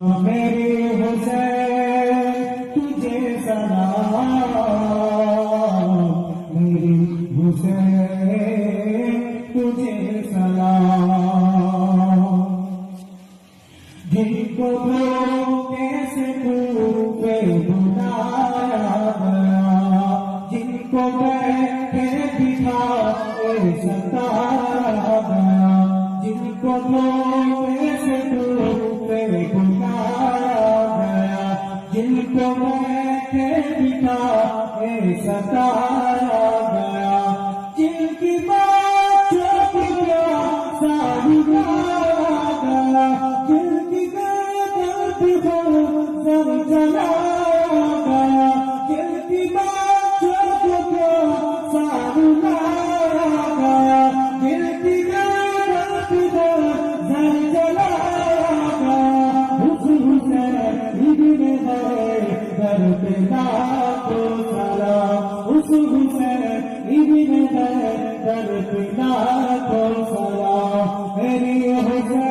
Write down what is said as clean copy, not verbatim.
मेरे हुसैन तुझे सलाम, मेरे हुसैन तुझे सलाम। जिनको धोखे से तूफे बुलाया गया, जिनको बैठे बिठाए सताया गया, जिनको धोखे से तूफे बुलाया गया, जिनको बैठे बिठाए सताया गया, जिनकी बात छोटी सारी गया, जिनकी गर्दन हो सर चलाया गया, जिनकी बात छोटी सारी गया, जिनकी गर्दन हो सर चलाया गया, उस हुसैन इब्ने हैदर पे लाखों सलाम, उस हुसैन इब्ने हैदर पे लाखों सलाम। मेरी हुसैन